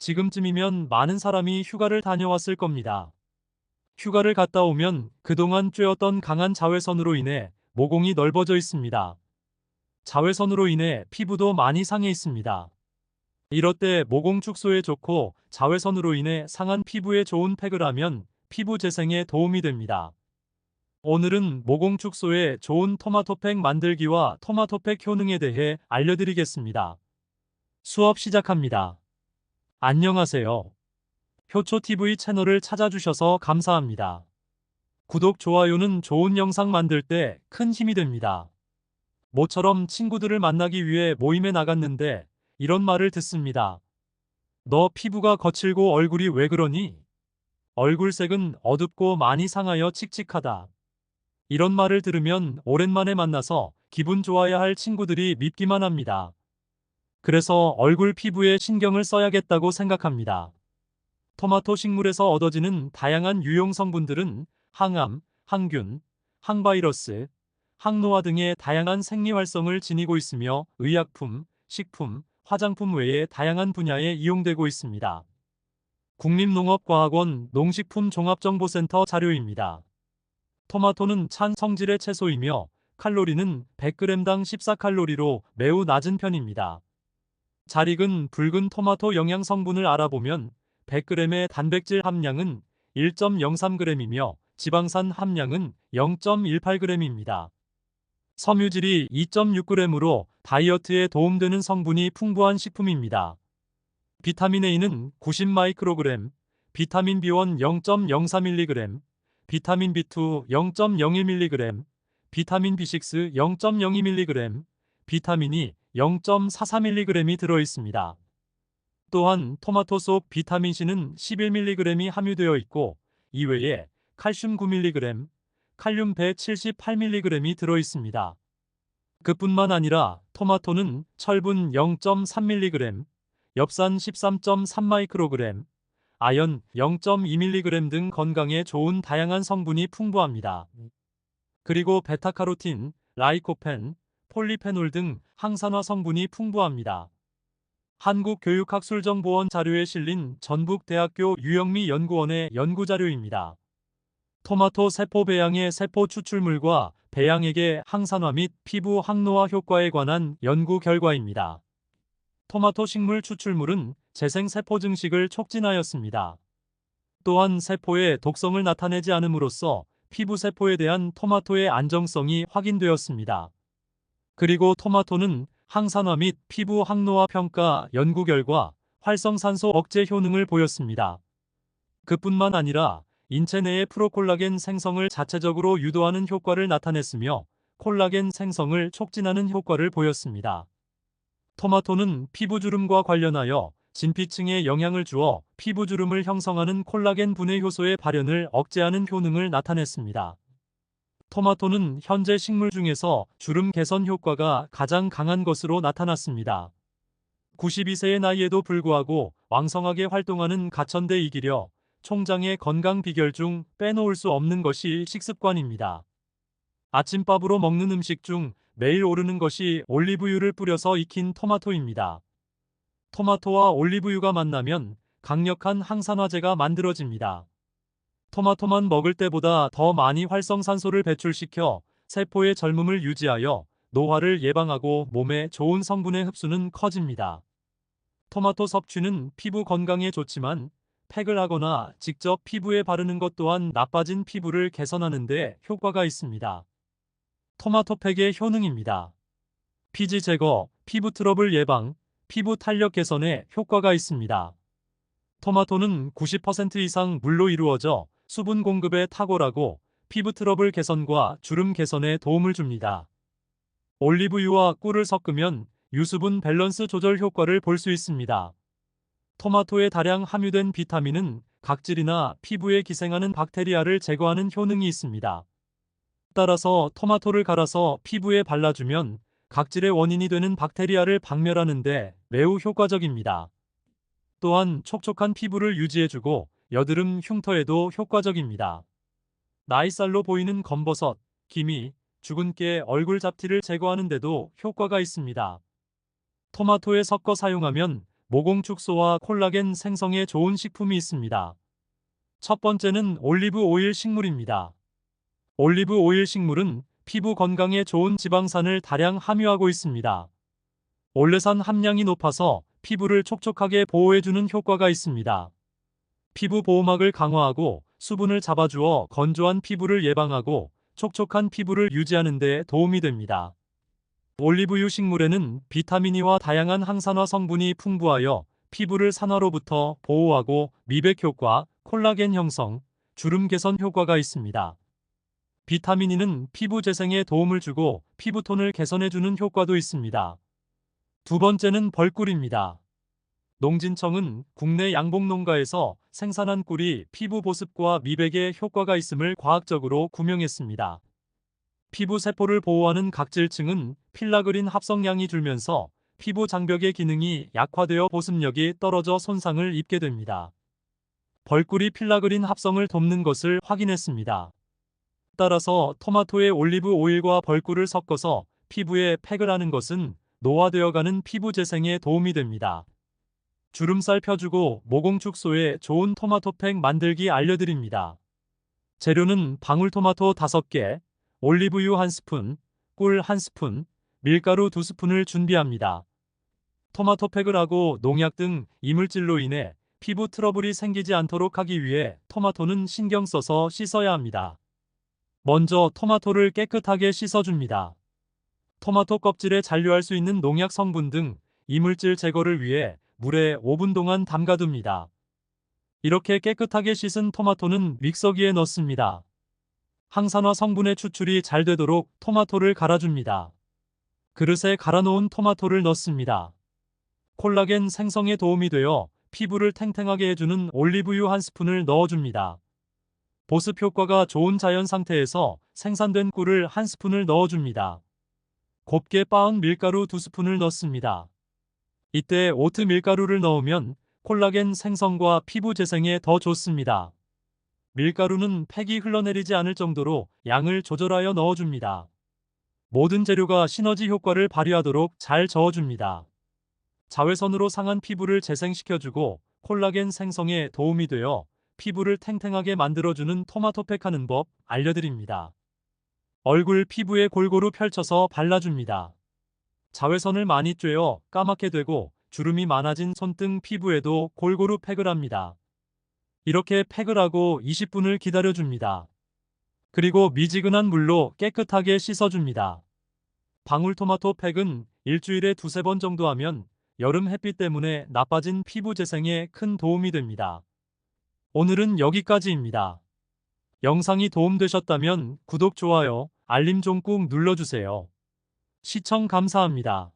지금쯤이면 많은 사람이 휴가를 다녀왔을 겁니다. 휴가를 갔다 오면 그동안 쬐었던 강한 자외선으로 인해 모공이 넓어져 있습니다. 자외선으로 인해 피부도 많이 상해 있습니다. 이럴 때 모공 축소에 좋고 자외선으로 인해 상한 피부에 좋은 팩을 하면 피부 재생에 도움이 됩니다. 오늘은 모공 축소에 좋은 토마토팩 만들기와 토마토팩 효능에 대해 알려드리겠습니다. 수업 시작합니다. 안녕하세요. 효초TV 채널을 찾아주셔서 감사합니다. 구독, 좋아요는 좋은 영상 만들 때 큰 힘이 됩니다. 모처럼 친구들을 만나기 위해 모임에 나갔는데 이런 말을 듣습니다. 너 피부가 거칠고 얼굴이 왜 그러니? 얼굴색은 어둡고 많이 상하여 칙칙하다. 이런 말을 들으면 오랜만에 만나서 기분 좋아야 할 친구들이 밉기만 합니다. 그래서 얼굴 피부에 신경을 써야겠다고 생각합니다. 토마토 식물에서 얻어지는 다양한 유용 성분들은 항암, 항균, 항바이러스, 항노화 등의 다양한 생리 활성을 지니고 있으며 의약품, 식품, 화장품 외에 다양한 분야에 이용되고 있습니다. 국립농업과학원 농식품종합정보센터 자료입니다. 토마토는 찬 성질의 채소이며 칼로리는 100g당 14칼로리로 매우 낮은 편입니다. 잘 익은 붉은 토마토 영양 성분을 알아보면 100g의 단백질 함량은 1.03g이며 지방산 함량은 0.18g입니다. 섬유질이 2.6g으로 다이어트에 도움되는 성분이 풍부한 식품입니다. 비타민 A는 90마이크로그램, 비타민 B1 0.04mg, 비타민 B2 0.01mg, 비타민 B6 0.02mg, 비타민 E 0.44mg이 들어있습니다. 또한 토마토 속 비타민 C는 11mg이 함유되어 있고 이외에 칼슘 9mg, 칼륨 178mg이 들어있습니다. 그뿐만 아니라 토마토는 철분 0.3mg, 엽산 13.3마이크로그램, 아연 0.2mg 등 건강에 좋은 다양한 성분이 풍부합니다. 그리고 베타카로틴, 라이코펜, 폴리페놀 등 항산화 성분이 풍부합니다. 한국교육학술정보원 자료에 실린 전북대학교 유영미 연구원의 연구자료입니다. 토마토 세포 배양의 세포 추출물과 배양액의 항산화 및 피부 항노화 효과에 관한 연구 결과입니다. 토마토 식물 추출물은 재생세포 증식을 촉진하였습니다. 또한 세포의 독성을 나타내지 않음으로써 피부 세포에 대한 토마토의 안정성이 확인되었습니다. 그리고 토마토는 항산화 및 피부 항노화 평가 연구 결과 활성산소 억제 효능을 보였습니다. 그뿐만 아니라 인체 내의 프로콜라겐 생성을 자체적으로 유도하는 효과를 나타냈으며 콜라겐 생성을 촉진하는 효과를 보였습니다. 토마토는 피부주름과 관련하여 진피층에 영향을 주어 피부주름을 형성하는 콜라겐 분해 효소의 발현을 억제하는 효능을 나타냈습니다. 토마토는 현재 식물 중에서 주름 개선 효과가 가장 강한 것으로 나타났습니다. 92세의 나이에도 불구하고 왕성하게 활동하는 가천대 이기려 총장의 건강 비결 중 빼놓을 수 없는 것이 식습관입니다. 아침밥으로 먹는 음식 중 매일 오르는 것이 올리브유를 뿌려서 익힌 토마토입니다. 토마토와 올리브유가 만나면 강력한 항산화제가 만들어집니다. 토마토만 먹을 때보다 더 많이 활성산소를 배출시켜 세포의 젊음을 유지하여 노화를 예방하고 몸에 좋은 성분의 흡수는 커집니다. 토마토 섭취는 피부 건강에 좋지만 팩을 하거나 직접 피부에 바르는 것 또한 나빠진 피부를 개선하는 데 효과가 있습니다. 토마토 팩의 효능입니다. 피지 제거, 피부 트러블 예방, 피부 탄력 개선에 효과가 있습니다. 토마토는 90% 이상 물로 이루어져 수분 공급에 탁월하고 피부 트러블 개선과 주름 개선에 도움을 줍니다. 올리브유와 꿀을 섞으면 유수분 밸런스 조절 효과를 볼 수 있습니다. 토마토에 다량 함유된 비타민은 각질이나 피부에 기생하는 박테리아를 제거하는 효능이 있습니다. 따라서 토마토를 갈아서 피부에 발라주면 각질의 원인이 되는 박테리아를 박멸하는 데 매우 효과적입니다. 또한 촉촉한 피부를 유지해주고 여드름 흉터에도 효과적입니다. 나이살로 보이는 검버섯, 기미, 죽은 깨 얼굴 잡티를 제거하는 데도 효과가 있습니다. 토마토에 섞어 사용하면 모공 축소와 콜라겐 생성에 좋은 식품이 있습니다. 첫 번째는 올리브 오일 식물입니다. 올리브 오일 식물은 피부 건강에 좋은 지방산을 다량 함유하고 있습니다. 올레산 함량이 높아서 피부를 촉촉하게 보호해주는 효과가 있습니다. 피부 보호막을 강화하고 수분을 잡아주어 건조한 피부를 예방하고 촉촉한 피부를 유지하는 데 도움이 됩니다. 올리브유 식물에는 비타민E와 다양한 항산화 성분이 풍부하여 피부를 산화로부터 보호하고 미백 효과, 콜라겐 형성, 주름 개선 효과가 있습니다. 비타민E는 피부 재생에 도움을 주고 피부톤을 개선해주는 효과도 있습니다. 두 번째는 벌꿀입니다. 농진청은 국내 양봉농가에서 생산한 꿀이 피부 보습과 미백에 효과가 있음을 과학적으로 구명했습니다. 피부 세포를 보호하는 각질층은 필라그린 합성량이 줄면서 피부 장벽의 기능이 약화되어 보습력이 떨어져 손상을 입게 됩니다. 벌꿀이 필라그린 합성을 돕는 것을 확인했습니다. 따라서 토마토의 올리브 오일과 벌꿀을 섞어서 피부에 팩을 하는 것은 노화되어가는 피부 재생에 도움이 됩니다. 주름살 펴주고 모공 축소에 좋은 토마토팩 만들기 알려드립니다. 재료는 방울토마토 5개, 올리브유 1스푼, 꿀 1스푼, 밀가루 2스푼을 준비합니다. 토마토팩을 하고 농약 등 이물질로 인해 피부 트러블이 생기지 않도록 하기 위해 토마토는 신경 써서 씻어야 합니다. 먼저 토마토를 깨끗하게 씻어줍니다. 토마토 껍질에 잔류할 수 있는 농약 성분 등 이물질 제거를 위해 물에 5분 동안 담가둡니다. 이렇게 깨끗하게 씻은 토마토는 믹서기에 넣습니다. 항산화 성분의 추출이 잘 되도록 토마토를 갈아줍니다. 그릇에 갈아놓은 토마토를 넣습니다. 콜라겐 생성에 도움이 되어 피부를 탱탱하게 해주는 올리브유 1스푼을 넣어줍니다. 보습 효과가 좋은 자연 상태에서 생산된 꿀을 1스푼을 넣어줍니다. 곱게 빻은 밀가루 2스푼을 넣습니다. 이때 오트 밀가루를 넣으면 콜라겐 생성과 피부 재생에 더 좋습니다. 밀가루는 팩이 흘러내리지 않을 정도로 양을 조절하여 넣어줍니다. 모든 재료가 시너지 효과를 발휘하도록 잘 저어줍니다. 자외선으로 상한 피부를 재생시켜주고 콜라겐 생성에 도움이 되어 피부를 탱탱하게 만들어주는 토마토팩 하는 법 알려드립니다. 얼굴 피부에 골고루 펼쳐서 발라줍니다. 자외선을 많이 쬐어 까맣게 되고 주름이 많아진 손등 피부에도 골고루 팩을 합니다. 이렇게 팩을 하고 20분을 기다려줍니다. 그리고 미지근한 물로 깨끗하게 씻어줍니다. 방울토마토 팩은 일주일에 2~3번 정도 하면 여름 햇빛 때문에 나빠진 피부 재생에 큰 도움이 됩니다. 오늘은 여기까지입니다. 영상이 도움되셨다면 구독, 좋아요, 알림 좀 꾹 눌러주세요. 시청 감사합니다.